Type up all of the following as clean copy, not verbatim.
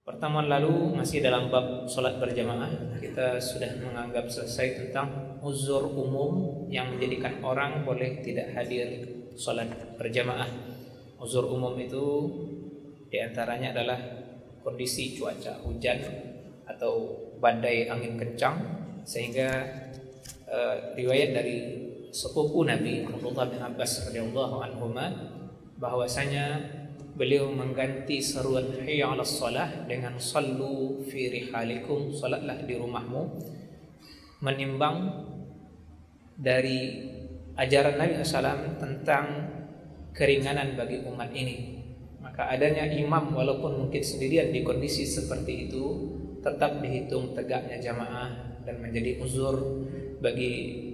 Pertemuan lalu masih dalam bab sholat berjamaah. Kita sudah menganggap selesai tentang uzur umum yang menjadikan orang boleh tidak hadir sholat berjamaah. Uzur umum itu diantaranya adalah kondisi cuaca hujan atau badai angin kencang, sehingga riwayat dari sepupu Nabi Abdullah bin Abbas radhiyallahu anhuma bahwasanya beliau mengganti seruan hayya 'alas shalah dengan sallu fi rihalikum, salatlah di rumahmu, menimbang dari ajaran Nabi SAW tentang keringanan bagi umat ini. Maka adanya imam walaupun mungkin sendirian di kondisi seperti itu tetap dihitung tegaknya jamaah dan menjadi uzur bagi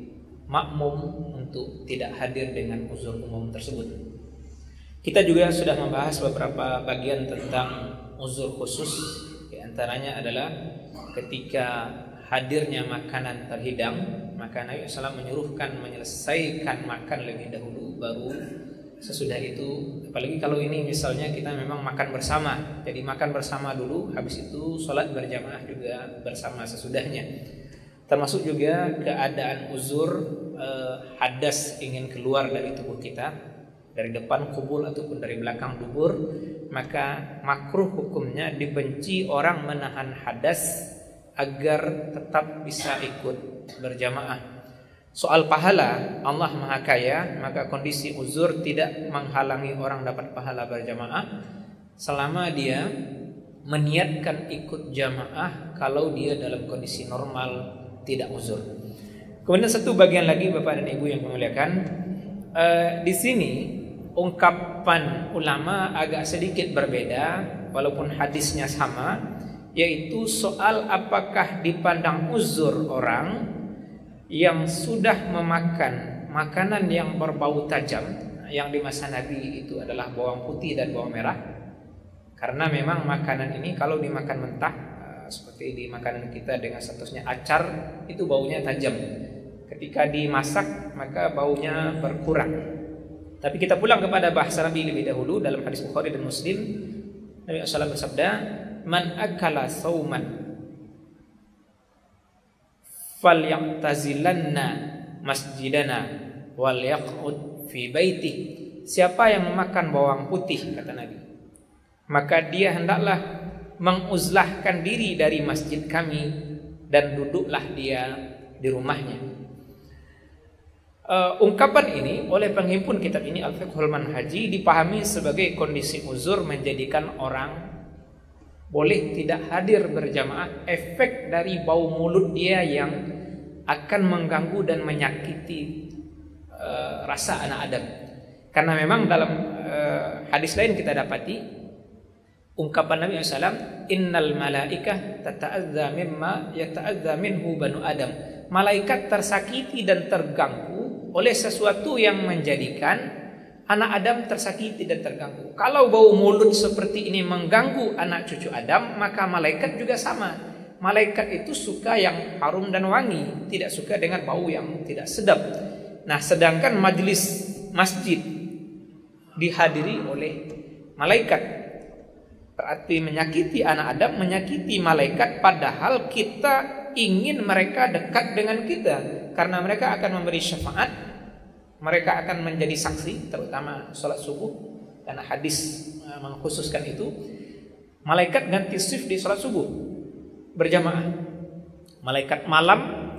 makmum untuk tidak hadir dengan uzur umum tersebut. Kita juga sudah membahas beberapa bagian tentang uzur khusus. Di antaranya adalah ketika hadirnya makanan terhidang, maka Nabi SAW menyuruhkan menyelesaikan makan lebih dahulu, baru sesudah itu, apalagi kalau ini misalnya kita memang makan bersama, jadi makan bersama dulu, habis itu sholat berjamaah juga bersama sesudahnya. Termasuk juga keadaan uzur hadas ingin keluar dari tubuh kita, dari depan kubur ataupun dari belakang dubur, maka makruh hukumnya dibenci orang menahan hadas agar tetap bisa ikut berjamaah. Soal pahala, Allah Maha Kaya, maka kondisi uzur tidak menghalangi orang dapat pahala berjamaah selama dia meniatkan ikut jamaah kalau dia dalam kondisi normal tidak uzur. Kemudian satu bagian lagi Bapak dan Ibu yang memuliakan, di sini ungkapan ulama agak sedikit berbeda walaupun hadisnya sama, yaitu soal apakah dipandang uzur orang yang sudah memakan makanan yang berbau tajam, yang di masa Nabi itu adalah bawang putih dan bawang merah. Karena memang makanan ini kalau dimakan mentah seperti di makanan kita dengan statusnya acar, itu baunya tajam. Ketika dimasak maka baunya berkurang. Tapi kita pulang kepada bahasa Nabi lebih dahulu dalam hadis Bukhari dan Muslim. Nabi SAW bersabda, "Man akala sauman falyatazilanna masjidana wal yaq'ud fi baiti." Siapa yang memakan bawang putih, kata Nabi, maka dia hendaklah menguzlahkan diri dari masjid kami dan duduklah dia di rumahnya. Ungkapan ini oleh penghimpun kitab ini Al-Fiqhul Manhaji dipahami sebagai kondisi uzur menjadikan orang boleh tidak hadir berjamaah, efek dari bau mulut dia yang akan mengganggu dan menyakiti rasa anak Adam. Karena memang dalam hadis lain kita dapati ungkapan Nabi SAW, "Innal malaikah tata'adza mimma yata'adza minhu banu Adam." Malaikat tersakiti dan terganggu oleh sesuatu yang menjadikan anak Adam tersakiti dan terganggu. Kalau bau mulut seperti ini mengganggu anak cucu Adam, maka malaikat juga sama. Malaikat itu suka yang harum dan wangi, tidak suka dengan bau yang tidak sedap. Nah, sedangkan majelis masjid dihadiri oleh malaikat, berarti menyakiti anak Adam, menyakiti malaikat, padahal kita ingin mereka dekat dengan kita, karena mereka akan memberi syafaat, mereka akan menjadi saksi, terutama sholat subuh, karena hadis mengkhususkan itu. Malaikat ganti shift di sholat subuh berjamaah, malaikat malam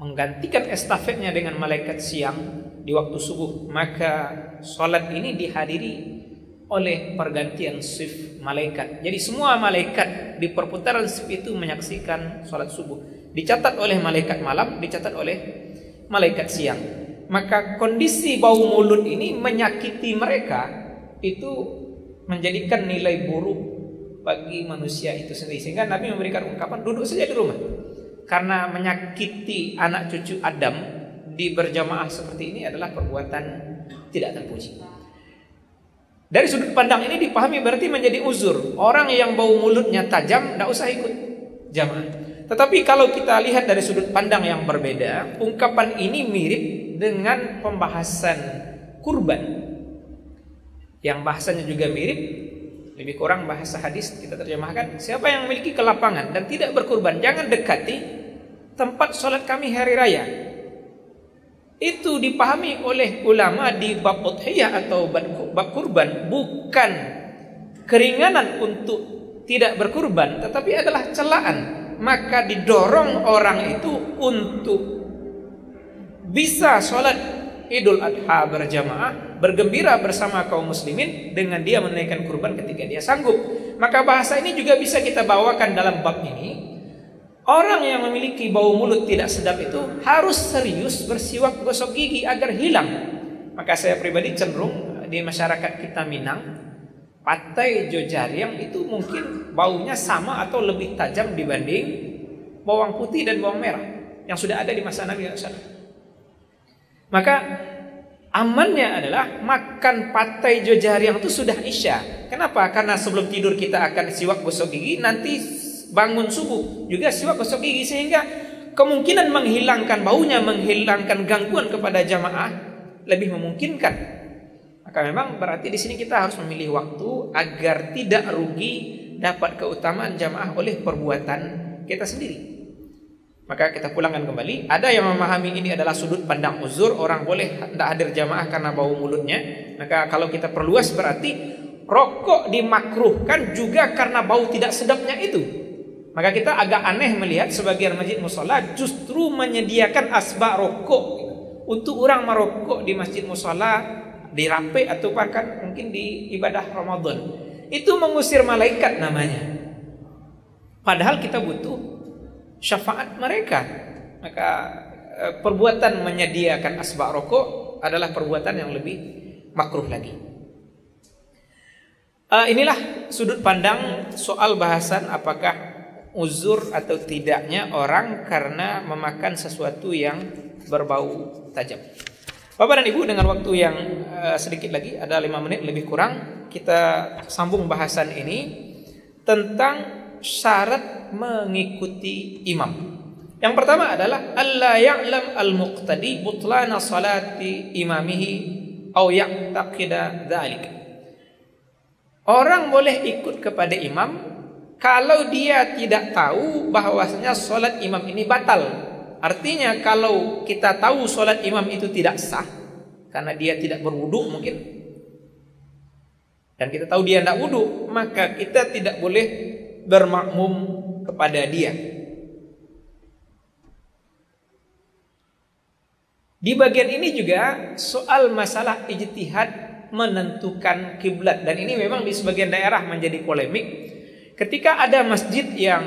menggantikan estafetnya dengan malaikat siang di waktu subuh, maka sholat ini dihadiri oleh pergantian shift malaikat. Jadi semua malaikat di perputaran shift itu menyaksikan sholat subuh, dicatat oleh malaikat malam, dicatat oleh malaikat siang. Maka kondisi bau mulut ini menyakiti mereka, itu menjadikan nilai buruk bagi manusia itu sendiri, sehingga Nabi memberikan ungkapan duduk saja di rumah. Karena menyakiti anak cucu Adam di berjamaah seperti ini adalah perbuatan tidak terpuji. Dari sudut pandang ini dipahami berarti menjadi uzur. Orang yang bau mulutnya tajam tidak usah ikut jamaah. Tetapi kalau kita lihat dari sudut pandang yang berbeda, ungkapan ini mirip dengan pembahasan kurban, yang bahasanya juga mirip Lebih kurang bahasa hadis kita terjemahkan, siapa yang memiliki kelapangan dan tidak berkurban, jangan dekati tempat sholat kami hari raya. Itu dipahami oleh ulama di bab udhiyah atau bab kurban bukan keringanan untuk tidak berkurban, tetapi adalah celaan. Maka didorong orang itu untuk bisa sholat Idul Adha berjamaah, bergembira bersama kaum muslimin dengan dia menunaikan kurban ketika dia sanggup. Maka bahasa ini juga bisa kita bawakan dalam bab ini. Orang yang memiliki bau mulut tidak sedap itu harus serius bersiwak gosok gigi agar hilang. Maka saya pribadi cenderung di masyarakat kita Minang, patai jojariang itu mungkin baunya sama atau lebih tajam dibanding bawang putih dan bawang merah yang sudah ada di masa Nabi SAW. Maka amannya adalah makan patai jojariang itu sudah isya. Kenapa? Karena sebelum tidur kita akan siwak gosok gigi, nanti bangun subuh juga siwak gosok gigi, sehingga kemungkinan menghilangkan baunya, menghilangkan gangguan kepada jamaah lebih memungkinkan. Maka memang berarti di sini kita harus memilih waktu agar tidak rugi dapat keutamaan jamaah oleh perbuatan kita sendiri. Maka kita pulangkan kembali. Ada yang memahami ini adalah sudut pandang uzur, orang boleh tidak hadir jamaah karena bau mulutnya. Maka kalau kita perluas berarti rokok dimakruhkan juga karena bau tidak sedapnya itu. Maka kita agak aneh melihat sebagian masjid mushola justru menyediakan asbak rokok untuk orang merokok di masjid mushola, di rape atau bahkan mungkin di ibadah Ramadan. Itu mengusir malaikat namanya. Padahal kita butuh syafaat mereka. Maka perbuatan menyediakan asbak rokok adalah perbuatan yang lebih makruh lagi. Inilah sudut pandang soal bahasan apakah uzur atau tidaknya orang karena memakan sesuatu yang berbau tajam. Bapak dan Ibu, dengan waktu yang sedikit lagi, ada 5 menit lebih kurang, kita sambung bahasan ini tentang syarat mengikuti imam. Yang pertama adalah alla ya'lam al-muqtadi butlana salati imamihi aw ya'taqida dzalik. Orang boleh ikut kepada imam kalau dia tidak tahu bahwasanya salat imam ini batal. Artinya kalau kita tahu salat imam itu tidak sah karena dia tidak berwudu mungkin, dan kita tahu dia tidak wudu, maka kita tidak boleh bermakmum kepada dia. Di bagian ini juga soal masalah ijtihad menentukan kiblat, dan ini memang di sebagian daerah menjadi polemik. Ketika ada masjid yang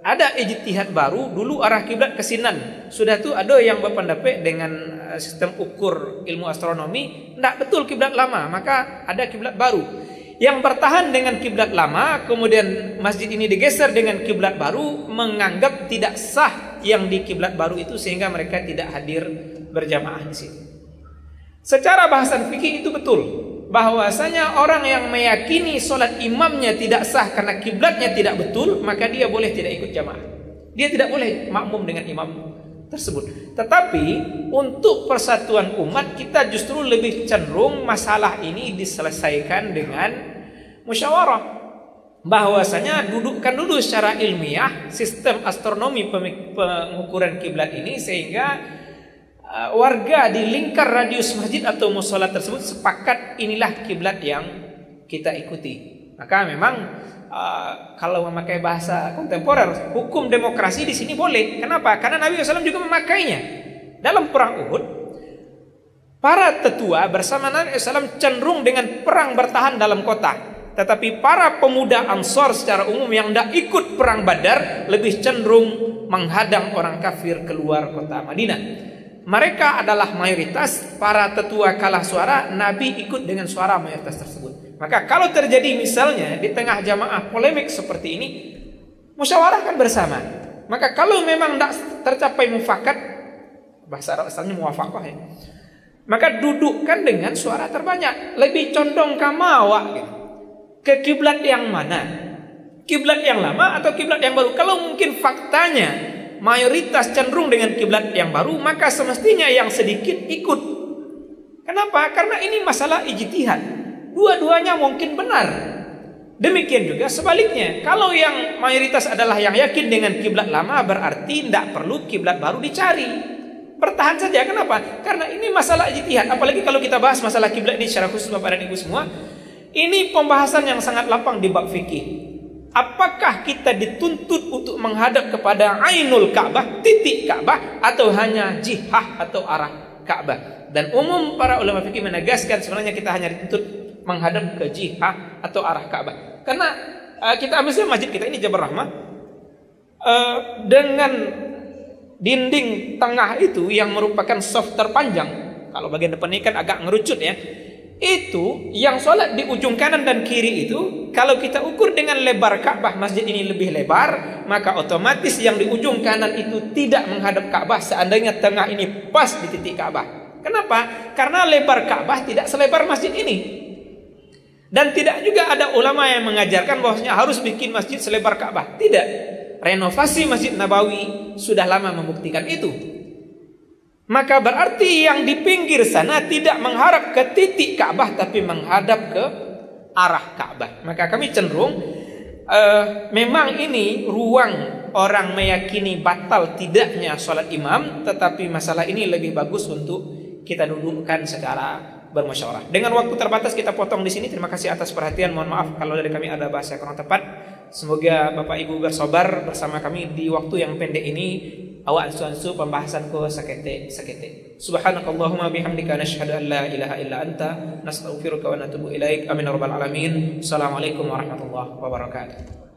ada ijtihad baru, dulu arah kiblat ke Sinan. Sudah tuh ada yang berpendapat dengan sistem ukur ilmu astronomi, tidak betul kiblat lama, maka ada kiblat baru. Yang bertahan dengan kiblat lama, kemudian masjid ini digeser dengan kiblat baru, menganggap tidak sah yang di kiblat baru itu, sehingga mereka tidak hadir berjamaah di situ. Secara bahasan fikih itu betul, bahwasanya orang yang meyakini solat imamnya tidak sah karena kiblatnya tidak betul, maka dia boleh tidak ikut jamaah. Dia tidak boleh makmum dengan imam tersebut. Tetapi untuk persatuan umat, kita justru lebih cenderung masalah ini diselesaikan dengan musyawarah. Bahwasanya dudukkan dulu secara ilmiah sistem astronomi pengukuran kiblat ini, sehingga warga di lingkar radius masjid atau mushola tersebut sepakat inilah kiblat yang kita ikuti. Maka memang kalau memakai bahasa kontemporer, hukum demokrasi di sini boleh. Kenapa? Karena Nabi SAW juga memakainya. Dalam perang Uhud, para tetua bersama Nabi SAW cenderung dengan perang bertahan dalam kota. Tetapi para pemuda Ansor secara umum yang tidak ikut perang Badar lebih cenderung menghadang orang kafir keluar kota Madinah. Mereka adalah mayoritas, para tetua kalah suara, Nabi ikut dengan suara mayoritas tersebut. Maka kalau terjadi misalnya di tengah jamaah polemik seperti ini, musyawarahkan bersama. Maka kalau memang tidak tercapai mufakat, bahasa Arab asalnya muwafaqah ya, maka dudukkan dengan suara terbanyak. Lebih condong kamawa gitu. Ke kiblat yang mana? Kiblat yang lama atau kiblat yang baru? Kalau mungkin faktanya mayoritas cenderung dengan kiblat yang baru, maka semestinya yang sedikit ikut. Kenapa? Karena ini masalah ijtihad. Dua-duanya mungkin benar. Demikian juga sebaliknya, kalau yang mayoritas adalah yang yakin dengan kiblat lama, berarti tidak perlu kiblat baru dicari. Bertahan saja. Kenapa? Karena ini masalah ijtihad. Apalagi kalau kita bahas masalah kiblat ini secara khusus Bapak dan Ibu semua, ini pembahasan yang sangat lapang di bab fikih. Apakah kita dituntut untuk menghadap kepada ainul Ka'bah, titik Ka'bah, atau hanya jihah atau arah Ka'bah? Dan umum para ulama fikih menegaskan sebenarnya kita hanya dituntut menghadap ke jihah atau arah Ka'bah. Karena kita ambil saja masjid kita ini Jabal Rahmah, dengan dinding tengah itu yang merupakan soft terpanjang. Kalau bagian depan ini kan agak ngerucut ya. Itu yang sholat di ujung kanan dan kiri itu, kalau kita ukur dengan lebar Ka'bah, masjid ini lebih lebar, maka otomatis yang di ujung kanan itu tidak menghadap Ka'bah seandainya tengah ini pas di titik Ka'bah. Kenapa? Karena lebar Ka'bah tidak selebar masjid ini. Dan tidak juga ada ulama yang mengajarkan bahwasanya harus bikin masjid selebar Ka'bah. Tidak. Renovasi Masjid Nabawi sudah lama membuktikan itu. Maka berarti yang di pinggir sana tidak menghadap ke titik Ka'bah, tapi menghadap ke arah Ka'bah. Maka kami cenderung memang ini ruang orang meyakini batal tidaknya sholat imam, tetapi masalah ini lebih bagus untuk kita dudukkan secara bermusyawarah. Dengan waktu terbatas kita potong di sini. Terima kasih atas perhatian. Mohon maaf kalau dari kami ada bahasa yang kurang tepat. Semoga Bapak Ibu bersabar bersama kami di waktu yang pendek ini. Awak ansu-ansu pembahasan ko sakete. Subhanakallahumma bihamdika nashhadu an la ilaha illa anta nastaghfiruka wa natubu ilaik. Amin ya rabbal alamin. Assalamualaikum warahmatullahi wabarakatuh.